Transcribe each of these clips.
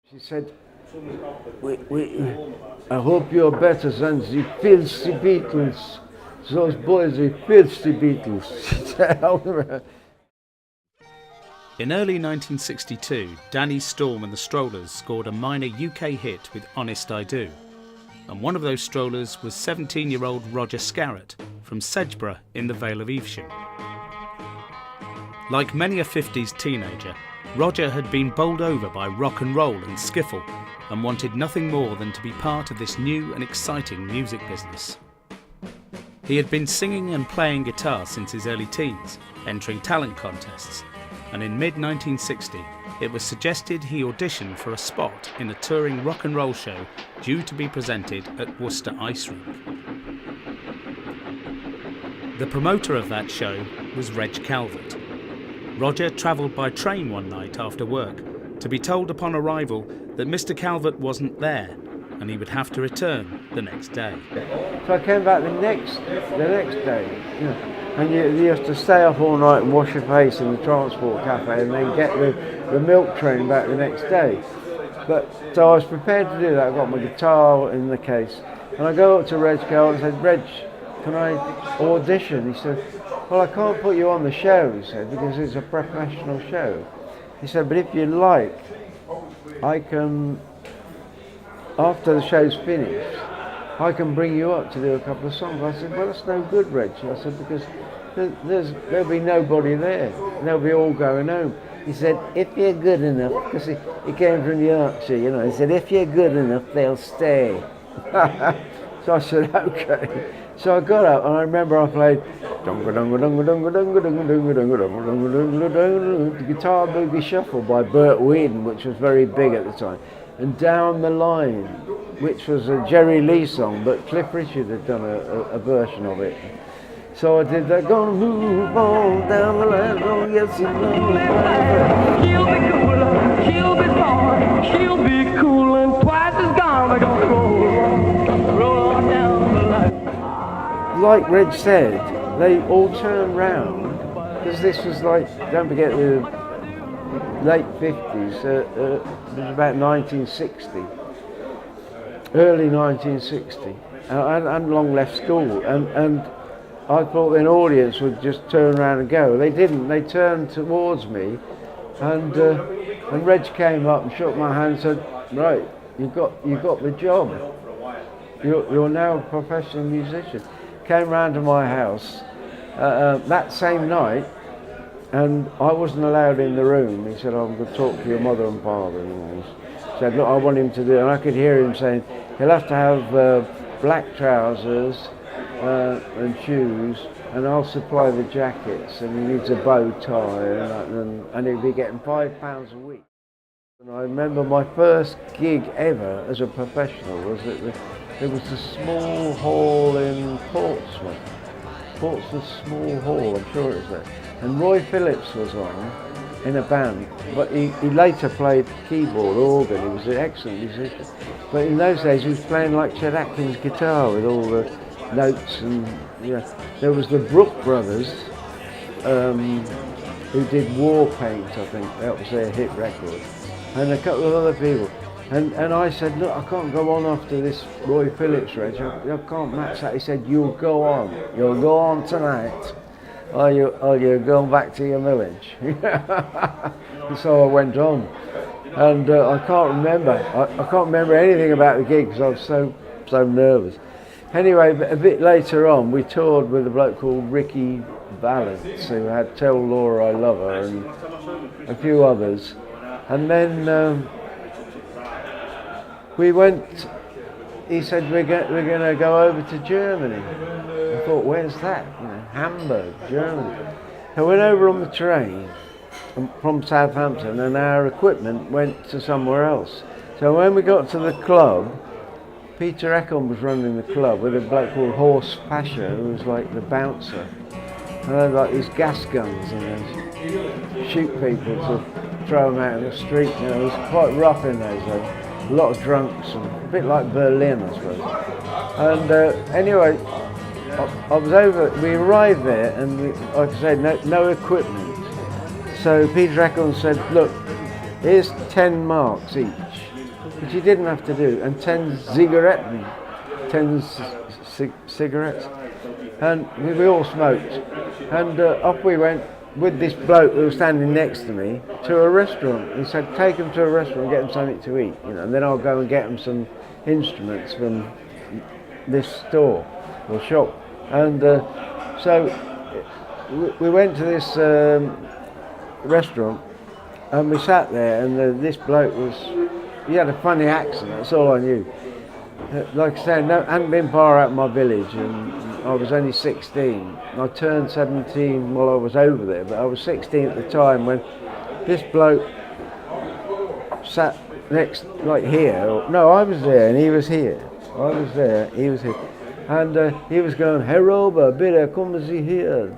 She said, I hope you're better than the filthy Beatles. Those boys are filthy Beatles. In early 1962, Danny Storm and the Strollers scored a minor UK hit with Honest I Do. And one of those strollers was 17-year-old Roger Scarrett from Sedgeborough in the Vale of Evesham. Like many a 50s teenager, Roger had been bowled over by rock and roll and skiffle and wanted nothing more than to be part of this new and exciting music business. He had been singing and playing guitar since his early teens, entering talent contests, and in mid-1960 it was suggested he audition for a spot in a touring rock and roll show due to be presented at Worcester Ice Rink. The promoter of that show was Reg Calvert. Roger travelled by train one night after work to be told upon arrival that Mr. Calvert wasn't there and he would have to return the next day. So I came back the next day, you know, and you have to stay up all night and wash your face in the transport cafe and then get the milk train back the next day. So I was prepared to do that. I got my guitar in the case and I go up to Reg Calvert and said, Reg, can I audition? He said, well, I can't put you on the show, he said, because it's a professional show. He said, but if you like, I can, after the show's finished, I can bring you up to do a couple of songs. I said, well, that's no good, Reg. I said, because there'll be nobody there. They'll be all going home. He said, if you're good enough, because he came from Yorkshire, you know, he said, if you're good enough, they'll stay. So I said, okay. So I got up and I remember I played the Guitar Boogie Shuffle by Burt Whedon, which was very big at the time, and Down the Line, which was a Jerry Lee song, but Cliff Richard had done a version of it. So I did that, gonna move on down the line, oh yes you know. She'll be cooler, she'll be far, she'll be cool and twice as gone, we're gonna roll on down the line. Like Reg said, they all turned round, because this was like, don't forget the late 50s, it was about 1960, early 1960, and I hadn't long left school, and I thought an audience would just turn around and go. They didn't. They turned towards me, and Reg came up and shook my hand and said, "Right, you got the job. You're now a professional musician." Came round to my house that same night, and I wasn't allowed in the room. He said, "I'm going to talk to your mother and father." And he said, "Look, I want him to do," and I could hear him saying, "He'll have to have black trousers and shoes, and I'll supply the jackets, and he needs a bow tie, and he'll be getting £5 a week." And I remember my first gig ever as a professional was at there was a small hall in Portsmouth Small Hall, I'm sure it was there, and Roy Phillips was on in a band, but he later played keyboard, organ. He was an excellent musician, but in those days he was playing like Chet Atkins guitar with all the notes, and there was the Brook Brothers who did War Paint, I think that was their hit record, and a couple of other people, and I said, look, I can't go on after this Roy Phillips, Reg, I can't match that. He said, you'll go on tonight, or you're going back to your village. And so I went on, and I can't remember anything about the gig because I was so nervous. Anyway, a bit later on, we toured with a bloke called Ricky Valance, who had Tell Laura I Love Her and a few others. And then we went, he said, we're going to go over to Germany. I thought, where's that? Hamburg, Germany. I went over on the train from Southampton, and our equipment went to somewhere else. So when we got to the club, Peter Eckham was running the club with a bloke called Horst Pasha, who was like the bouncer. And they had like these gas guns, and they'd shoot people to throw them out in the street. It was quite rough in those days. A lot of drunks, and a bit like Berlin, I suppose. And anyway, I was over, we arrived there, and like I said, no equipment. So Peter Eckham said, look, here's 10 marks each, which you didn't have to do, and 10 cigarettes, and we all smoked, and off we went with this bloke who was standing next to me to a restaurant. He said, take them to a restaurant and get them something to eat, and then I'll go and get them some instruments from this store or shop. And so we went to this restaurant, and we sat there, and this bloke he had a funny accent, that's all I knew. Like I said, I hadn't been far out of my village, and I was only 16. I turned 17 while I was over there, but I was 16 at the time when this bloke sat next, like here. No, I was there and he was here. I was there, he was here. And he was going, Herr Robert, bitte kommen Sie hier,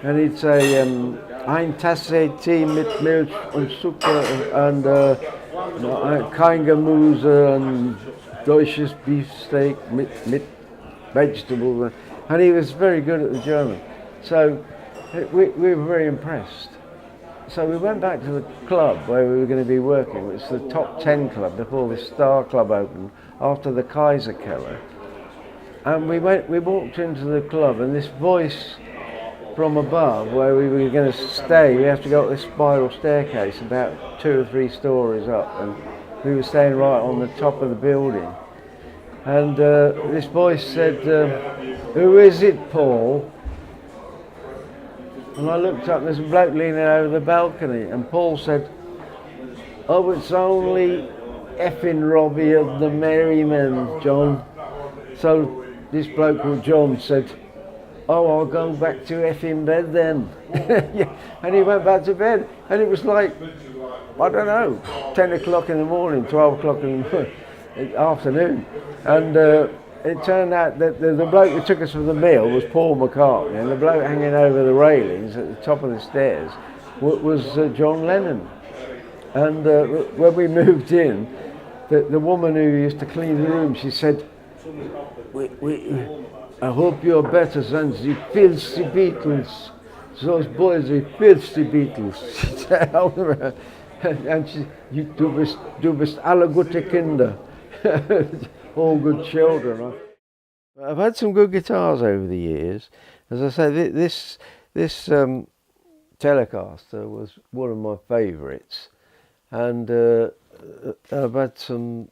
and he'd say, ein Tasse Tee mit Milch und Zucker and kein Gemüse and deutsches beefsteak mit vegetables, and he was very good at the German. So we were very impressed. So we went back to the club where we were going to be working. It was the top 10 club before the Star Club opened, after the Kaiser Keller. And we walked into the club, and this voice from above, where we were going to stay, we have to go up this spiral staircase about 2 or 3 stories up, and we were staying right on the top of the building. And this voice said, who is it, Paul? And I looked up, there's a bloke leaning over the balcony, and Paul said, oh, it's only effing Robbie of the Merrymen, John. So this bloke called John said, oh, I'll go back to effing bed then. Yeah. And he went back to bed, and it was like, I don't know, 10 o'clock in the morning, 12 o'clock in the afternoon. And it turned out that the bloke who took us for the meal was Paul McCartney, and the bloke hanging over the railings at the top of the stairs was John Lennon. And when we moved in, the woman who used to clean the room, she said, I hope you're better than the filthy Beatles. Those boys are filthy Beatles. And du bist alle gute Kinder. All good children. I've had some good guitars over the years. As I say, this Telecaster was one of my favourites, and I've had some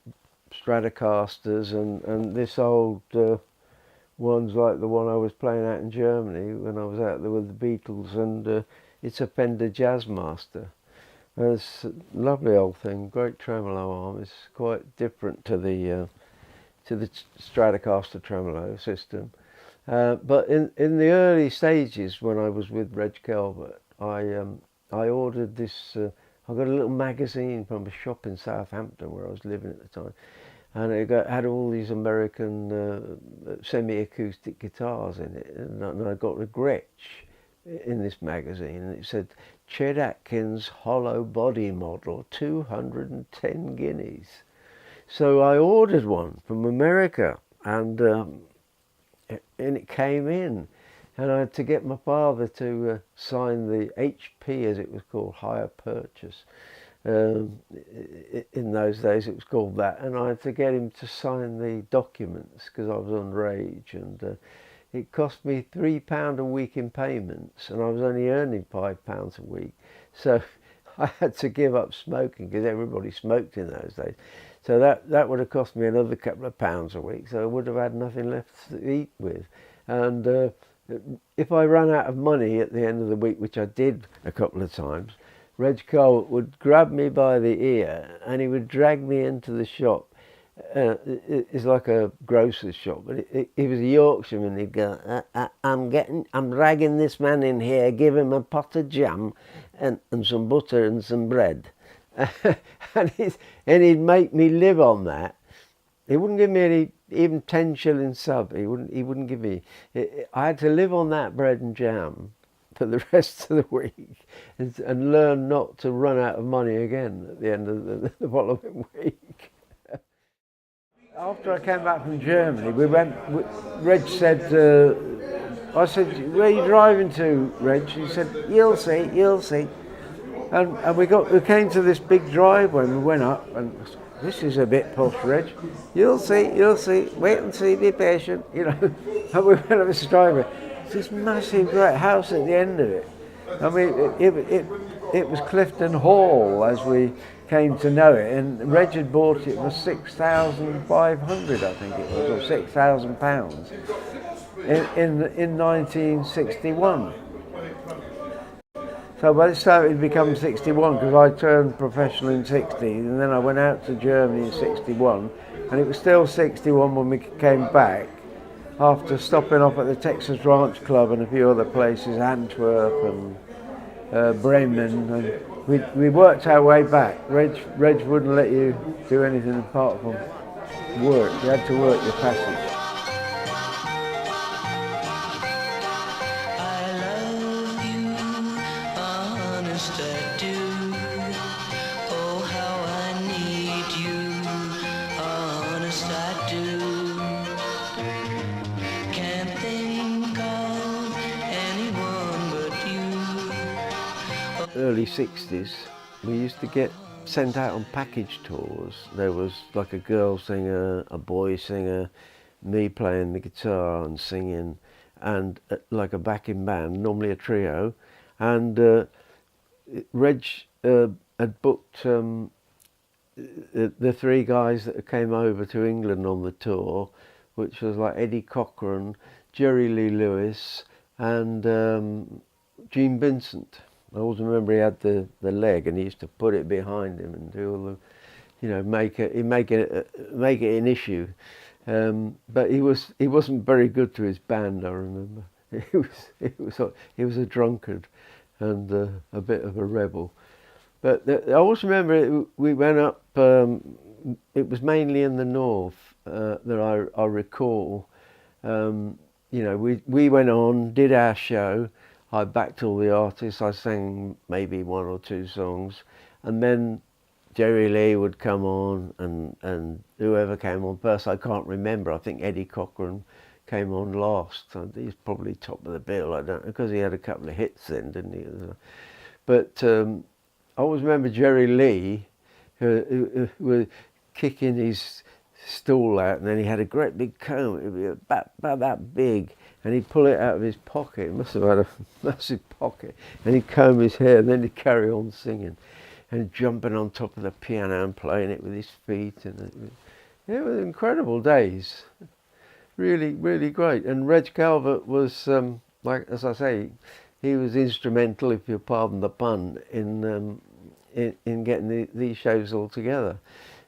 Stratocasters and this old one's like the one I was playing out in Germany when I was out there with the Beatles, and it's a Fender Jazzmaster. It's a lovely old thing, great tremolo arm. It's quite different to the Stratocaster tremolo system. But in the early stages, when I was with Reg Calvert, I ordered this. I got a little magazine from a shop in Southampton where I was living at the time, and it had all these American semi-acoustic guitars in it, and I got a Gretsch in this magazine, and it said Chet Atkins hollow body model, 210 guineas. So I ordered one from America, and it came in, and I had to get my father to sign the HP, as it was called, hire purchase. In those days it was called that, and I had to get him to sign the documents because I was underage, and it cost me £3 a week in payments, and I was only earning £5 a week, so I had to give up smoking because everybody smoked in those days. So that would have cost me another couple of pounds a week, so I would have had nothing left to eat with. And if I ran out of money at the end of the week, which I did a couple of times, Reg Calvert would grab me by the ear and he would drag me into the shop. It's like a grocer's shop, but he was a Yorkshireman. He'd go, I'm dragging this man in here, give him a pot of jam and some butter and some bread. and he'd make me live on that. He wouldn't give me even 10 shillings sub. He wouldn't give me. I had to live on that bread and jam for the rest of the week, and learn not to run out of money again at the end of the following week. After I came back from Germany, Reg said, I said, where are you driving to, Reg? He said, you'll see. And we came to this big driveway and we went up and this is a bit posh, Reg. You'll see, wait and see, be patient, you know. And we went up this driveway. It's this massive great house at the end of it. I mean, it was Clifton Hall as we came to know it, and Reg had bought it for 6,500, I think it was, or £6,000 in 1961. So by this time it had become 61 because I turned professional in 60 and then I went out to Germany in 61 and it was still 61 when we came back after stopping off at the Texas Ranch Club and a few other places, Antwerp and Bremen, and we worked our way back. Reg wouldn't let you do anything apart from work. You had to work your passage. Early 60s, we used to get sent out on package tours. There was like a girl singer, a boy singer, me playing the guitar and singing, and like a backing band, normally a trio. And Reg had booked the three guys that came over to England on the tour, which was like Eddie Cochran, Jerry Lee Lewis, and Gene Vincent. I always remember he had the leg, and he used to put it behind him and do all the, you know, make it an issue. But he wasn't very good to his band. I remember he was a drunkard and a bit of a rebel. But I also remember we went up. It was mainly in the north that I recall. You know, we went on, did our show. I backed all the artists. I sang maybe one or two songs, and then Jerry Lee would come on, and whoever came on first, I can't remember. I think Eddie Cochran came on last. He's probably top of the bill. I don't know, because he had a couple of hits then, didn't he? But I always remember Jerry Lee, who was kicking his stool out, and then he had a great big comb. It would be about that big. And he'd pull it out of his pocket. He must have had a massive pocket. And he'd comb his hair, and then he'd carry on singing. And jumping on top of the piano and playing it with his feet. And it was incredible days. Really, really great. And Reg Calvert was, like, as I say, he was instrumental, if you pardon the pun, in getting these shows all together.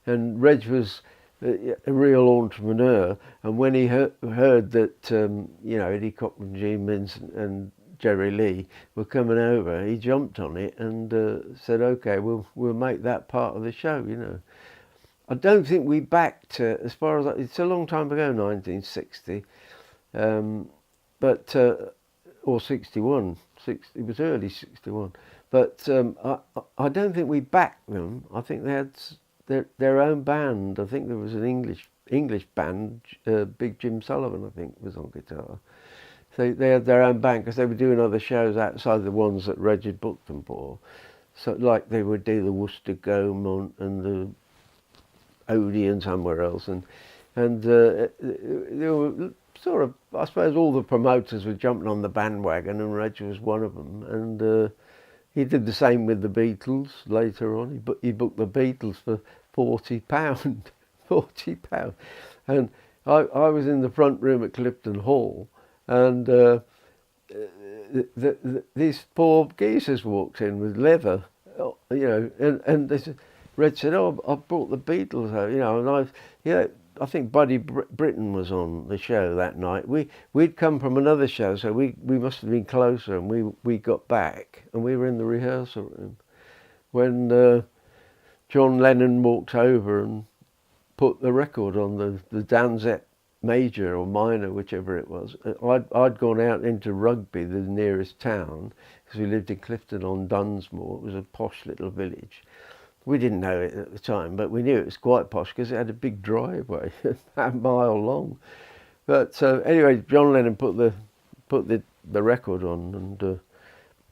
And Reg was a real entrepreneur, and when he heard that you know, Eddie Cochran, Gene Vincent and Jerry Lee were coming over, he jumped on it and said, "Okay, we'll make that part of the show." You know, I don't think we backed, as far as it's a long time ago, 1960, but or 61. It was early 61, but I don't think we backed them. I think they had their own band. I think there was an English band. Big Jim Sullivan, I think, was on guitar. So they had their own band because they were doing other shows outside the ones that Reg had booked them for. So like they would do the Worcester Gaumont and the Odeon somewhere else, and they were sort of, I suppose, all the promoters were jumping on the bandwagon, and Reg was one of them. And he did the same with the Beatles later on. He booked the Beatles for £40, £40. And I was in the front room at Clifton Hall, and these four geezers walked in with leather, you know, and they said, Reg said, "Oh, I brought the Beatles out," you know, and I think Buddy Britton was on the show that night. We'd come from another show, so we must have been closer, and we got back, and we were in the rehearsal room when John Lennon walked over and put the record on the Danzet major or minor, whichever it was. I'd gone out into Rugby, the nearest town, because we lived in Clifton on Dunsmore. It was a posh little village. We didn't know it at the time, but we knew it was quite posh because it had a big driveway, a mile long. But anyway, John Lennon put the record on, and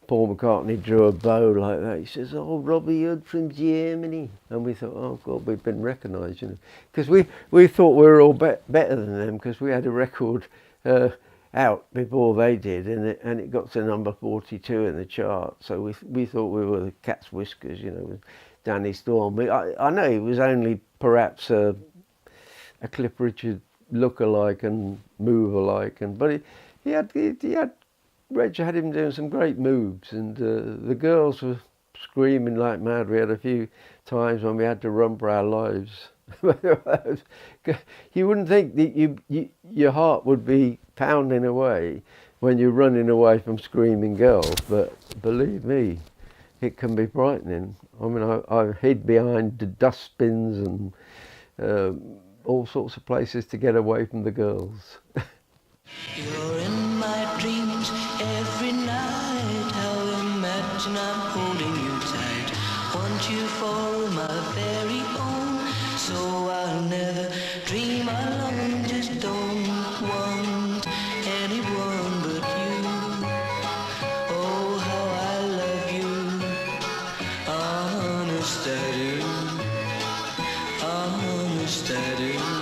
Paul McCartney drew a bow like that. He says, "Oh, Robbie, you're from Germany." And we thought, oh, God, we've been recognised, you know. Because we thought we were all better than them, because we had a record out before they did, and it got to number 42 in the chart. So we thought we were the cat's whiskers, you know, with Danny Storm. I know he was only perhaps a Cliff Richard look-alike and move-alike, but he had Reg had him doing some great moves, and the girls were screaming like mad. We had a few times when we had to run for our lives. You wouldn't think that your heart would be pounding away when you're running away from screaming girls, but believe me, it can be frightening. I mean, I hid behind the dustbins and all sorts of places to get away from the girls. You're in my dreams every night. How imagine I'm holding you tight. Want you for my very own, so I'll never dream alone. Just don't want anyone but you. Oh, how I love you. Honest I do. Honest I do.